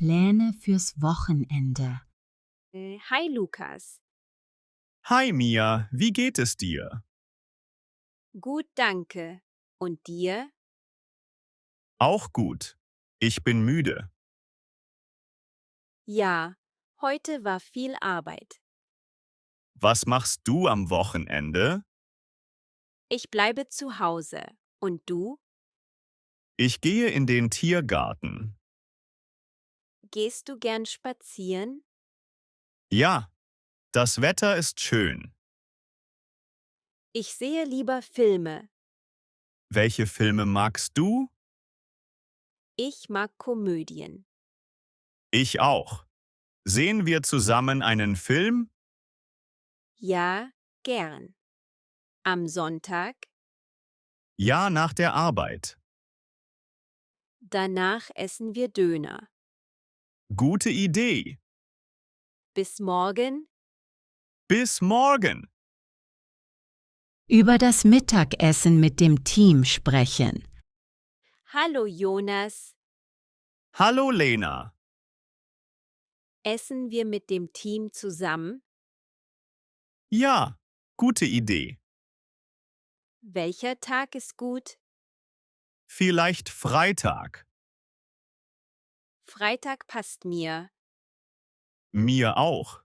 Pläne fürs Wochenende. Hi Lukas. Hi Mia, wie geht es dir? Gut, danke. Und dir? Auch gut. Ich bin müde. Ja, heute war viel Arbeit. Was machst du am Wochenende? Ich bleibe zu Hause. Und du? Ich gehe in den Tiergarten. Gehst du gern spazieren? Ja, das Wetter ist schön. Ich sehe lieber Filme. Welche Filme magst du? Ich mag Komödien. Ich auch. Sehen wir zusammen einen Film? Ja, gern. Am Sonntag? Ja, nach der Arbeit. Danach essen wir Döner. Gute Idee. Bis morgen? Bis morgen. Über das Mittagessen mit dem Team sprechen. Hallo Jonas. Hallo Lena. Essen wir mit dem Team zusammen? Ja, gute Idee. Welcher Tag ist gut? Vielleicht Freitag. Freitag passt mir. Mir auch.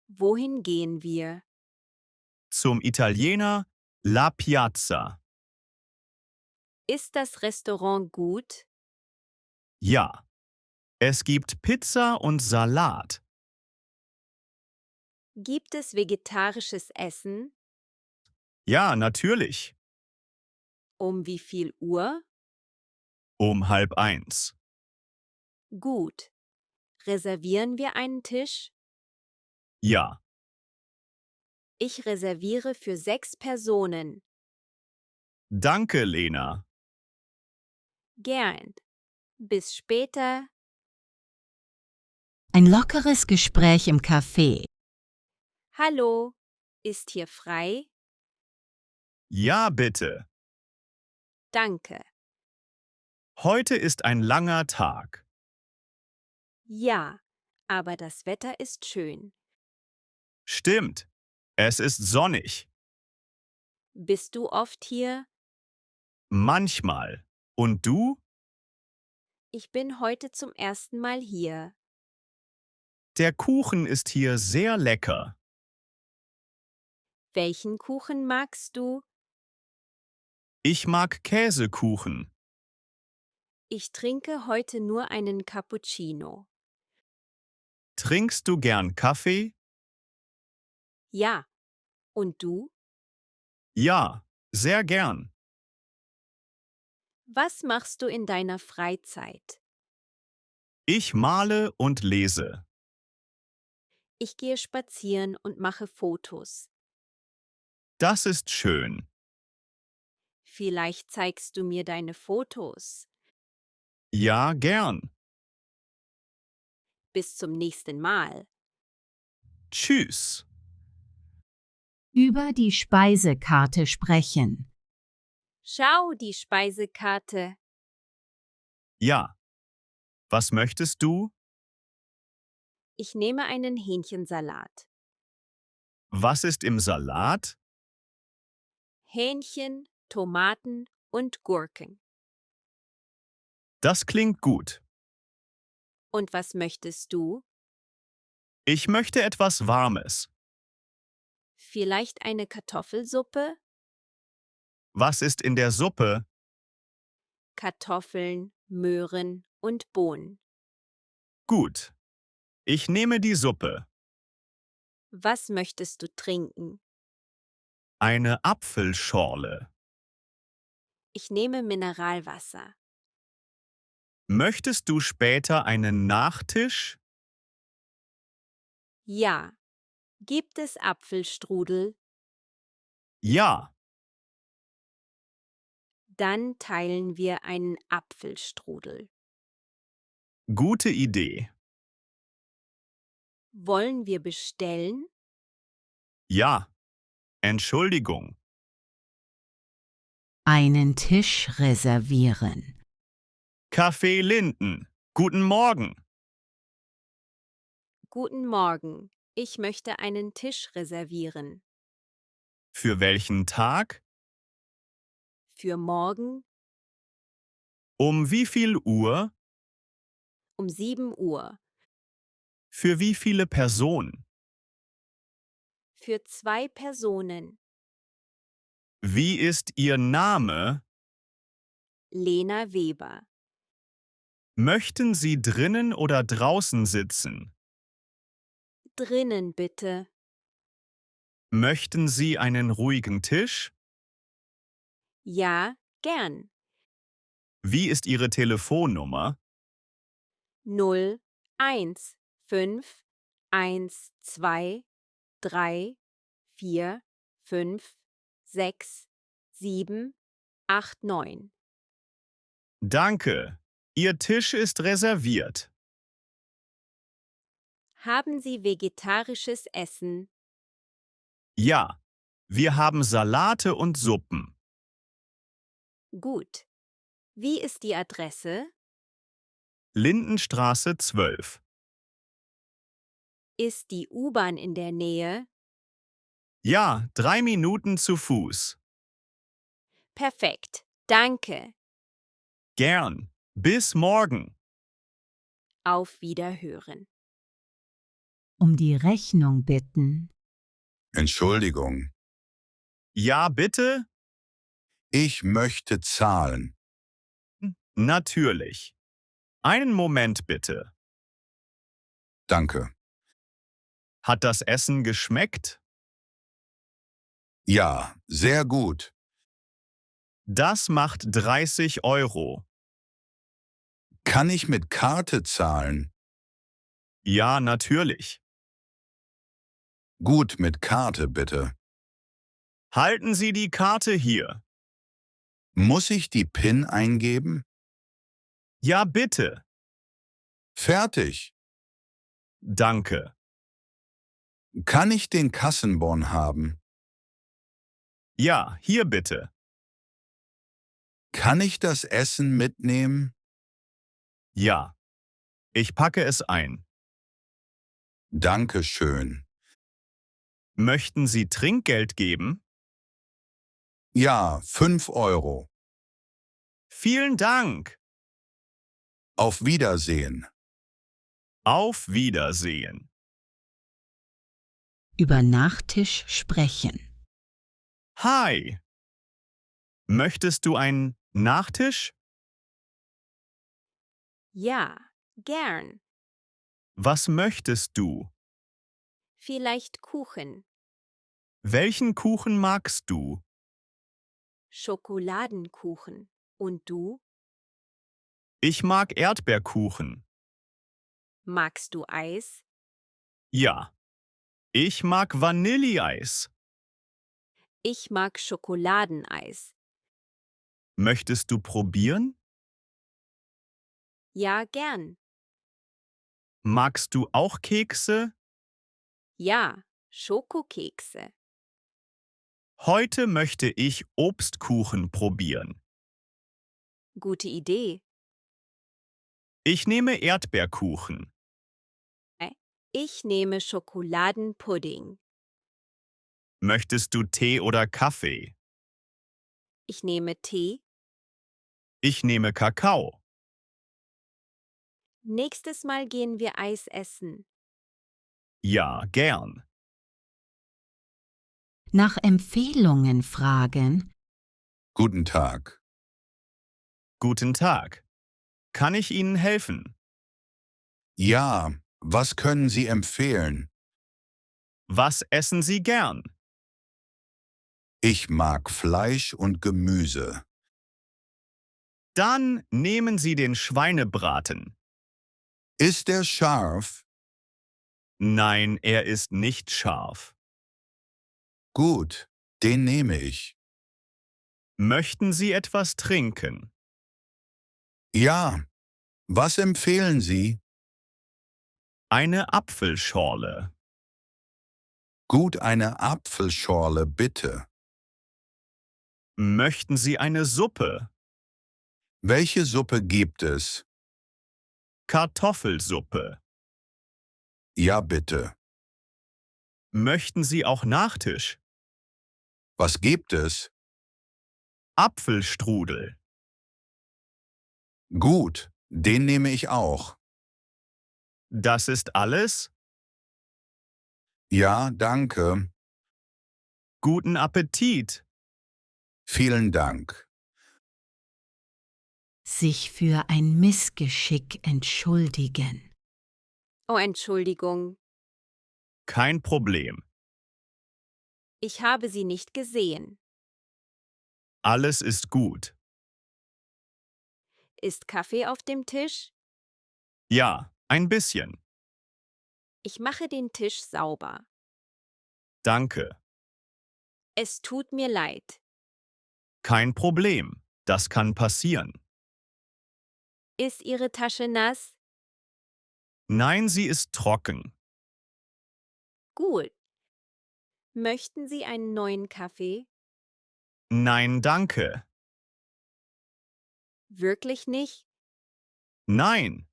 Wohin gehen wir? Zum Italiener La Piazza. Ist das Restaurant gut? Ja. Es gibt Pizza und Salat. Gibt es vegetarisches Essen? Ja, natürlich. Um wie viel Uhr? Um 12:30. Gut. Reservieren wir einen Tisch? Ja. Ich reserviere für 6 Personen. Danke, Lena. Gern. Bis später. Ein lockeres Gespräch im Café. Hallo. Ist hier frei? Ja, bitte. Danke. Heute ist ein langer Tag. Ja, aber das Wetter ist schön. Stimmt. Es ist sonnig. Bist du oft hier? Manchmal. Und du? Ich bin heute zum ersten Mal hier. Der Kuchen ist hier sehr lecker. Welchen Kuchen magst du? Ich mag Käsekuchen. Ich trinke heute nur einen Cappuccino. Trinkst du gern Kaffee? Ja. Und du? Ja, sehr gern. Was machst du in deiner Freizeit? Ich male und lese. Ich gehe spazieren und mache Fotos. Das ist schön. Vielleicht zeigst du mir deine Fotos. Ja, gern. Bis zum nächsten Mal. Tschüss. Über die Speisekarte sprechen. Schau die Speisekarte. Ja. Was möchtest du? Ich nehme einen Hähnchensalat. Was ist im Salat? Hähnchen, Tomaten und Gurken. Das klingt gut. Und was möchtest du? Ich möchte etwas Warmes. Vielleicht eine Kartoffelsuppe? Was ist in der Suppe? Kartoffeln, Möhren und Bohnen. Gut. Ich nehme die Suppe. Was möchtest du trinken? Eine Apfelschorle. Ich nehme Mineralwasser. Möchtest du später einen Nachtisch? Ja. Gibt es Apfelstrudel? Ja. Dann teilen wir einen Apfelstrudel. Gute Idee. Wollen wir bestellen? Ja. Entschuldigung. Einen Tisch reservieren. Kaffee Linden. Guten Morgen. Guten Morgen. Ich möchte einen Tisch reservieren. Für welchen Tag? Für morgen Um wie viel Uhr? um 7 Uhr. Für wie viele Personen? Für 2 Personen. Wie ist Ihr Name? Lena Weber. Möchten Sie drinnen oder draußen sitzen? Drinnen bitte. Möchten Sie einen ruhigen Tisch? Ja, gern. Wie ist Ihre Telefonnummer? 0 1 5 1 2 3 4 5 6 7 8 9. Danke. Ihr Tisch ist reserviert. Haben Sie vegetarisches Essen? Ja, wir haben Salate und Suppen. Gut. Wie ist die Adresse? Lindenstraße 12. Ist die U-Bahn in der Nähe? Ja, 3 Minuten zu Fuß. Perfekt. Danke. Gern. Bis morgen. Auf Wiederhören. Um die Rechnung bitten. Entschuldigung, Ja, bitte? ich möchte zahlen. Natürlich. Einen Moment bitte. Danke. Hat das Essen geschmeckt? Ja, sehr gut. Das macht 30 Euro. Kann ich mit Karte zahlen? Ja, natürlich. Gut, mit Karte bitte. Halten Sie die Karte hier. Muss ich die PIN eingeben? Ja, bitte. Fertig. Danke. Kann ich den Kassenbon haben? Ja, hier bitte. Kann ich das Essen mitnehmen? Ja. Ich packe es ein. Dankeschön. Möchten Sie Trinkgeld geben? Ja, 5 Euro. Vielen Dank. Auf Wiedersehen. Auf Wiedersehen. Über Nachtisch sprechen. Hi. Möchtest du einen Nachtisch? Ja, gern. Was möchtest du? Vielleicht Kuchen. Welchen Kuchen magst du? Schokoladenkuchen. Und du? Ich mag Erdbeerkuchen. Magst du Eis? Ja. Ich mag Vanilleeis. Ich mag Schokoladeneis. Möchtest du probieren? Ja, gern. Magst du auch Kekse? Ja, Schokokekse. Heute möchte ich Obstkuchen probieren. Gute Idee. Ich nehme Erdbeerkuchen. Ich nehme Schokoladenpudding. Möchtest du Tee oder Kaffee? Ich nehme Tee. Ich nehme Kakao. Nächstes Mal gehen wir Eis essen. Ja, gern. Nach Empfehlungen fragen. Guten Tag. Guten Tag. Kann ich Ihnen helfen? Ja, was können Sie empfehlen? Was essen Sie gern? Ich mag Fleisch und Gemüse. Dann nehmen Sie den Schweinebraten. Ist er scharf? Nein, er ist nicht scharf. Gut, den nehme ich. Möchten Sie etwas trinken? Ja, was empfehlen Sie? Eine Apfelschorle. Gut, eine Apfelschorle, bitte. Möchten Sie eine Suppe? Welche Suppe gibt es? Kartoffelsuppe. Ja, bitte. Möchten Sie auch Nachtisch? Was gibt es? Apfelstrudel. Gut, den nehme ich auch. Das ist alles? Ja, danke. Guten Appetit. Vielen Dank. Sich für ein Missgeschick entschuldigen. Oh, Entschuldigung, Kein Problem. ich habe Sie nicht gesehen. Alles ist gut. Ist Kaffee auf dem Tisch? Ja, ein bisschen. Ich mache den Tisch sauber. Danke. Es tut mir leid. Kein Problem. Das kann passieren. Ist Ihre Tasche nass? Nein, sie ist trocken. Gut. Möchten Sie einen neuen Kaffee? Nein, danke. Wirklich nicht? Nein.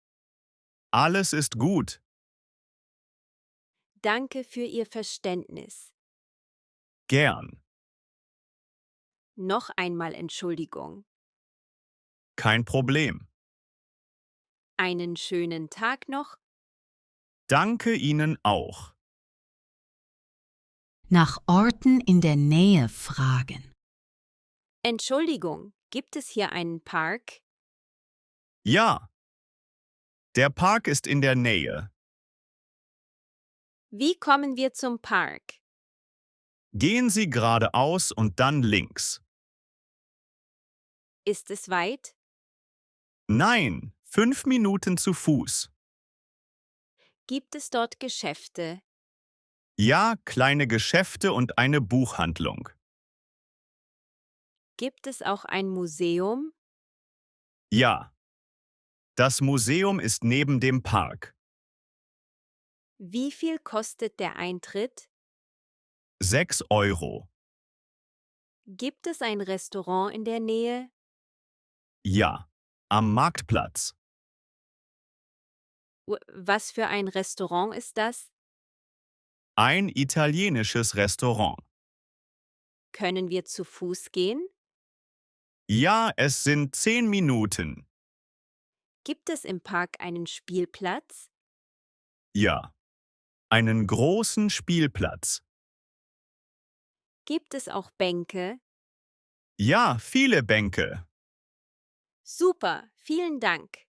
Alles ist gut. Danke für Ihr Verständnis. Gern. Noch einmal Entschuldigung. Kein Problem. Einen schönen Tag noch. Danke Ihnen auch. Nach Orten in der Nähe fragen. Entschuldigung, gibt es hier einen Park? Ja. Der Park ist in der Nähe. Wie kommen wir zum Park? Gehen Sie geradeaus und dann links. Ist es weit? Nein, 5 Minuten zu Fuß. Gibt es dort Geschäfte? Ja, kleine Geschäfte und eine Buchhandlung. Gibt es auch ein Museum? Ja. Das Museum ist neben dem Park. Wie viel kostet der Eintritt? 6 Euro. Gibt es ein Restaurant in der Nähe? Ja. Am Marktplatz. Was für ein Restaurant ist das? Ein italienisches Restaurant. Können wir zu Fuß gehen? Ja, es sind 10 Minuten. Gibt es im Park einen Spielplatz? Ja. Einen großen Spielplatz. Gibt es auch Bänke? Ja, viele Bänke. Super, vielen Dank.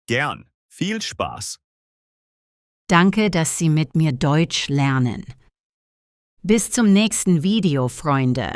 Gern. Viel Spaß. Danke, dass Sie mit mir Deutsch lernen. Bis zum nächsten Video, Freunde.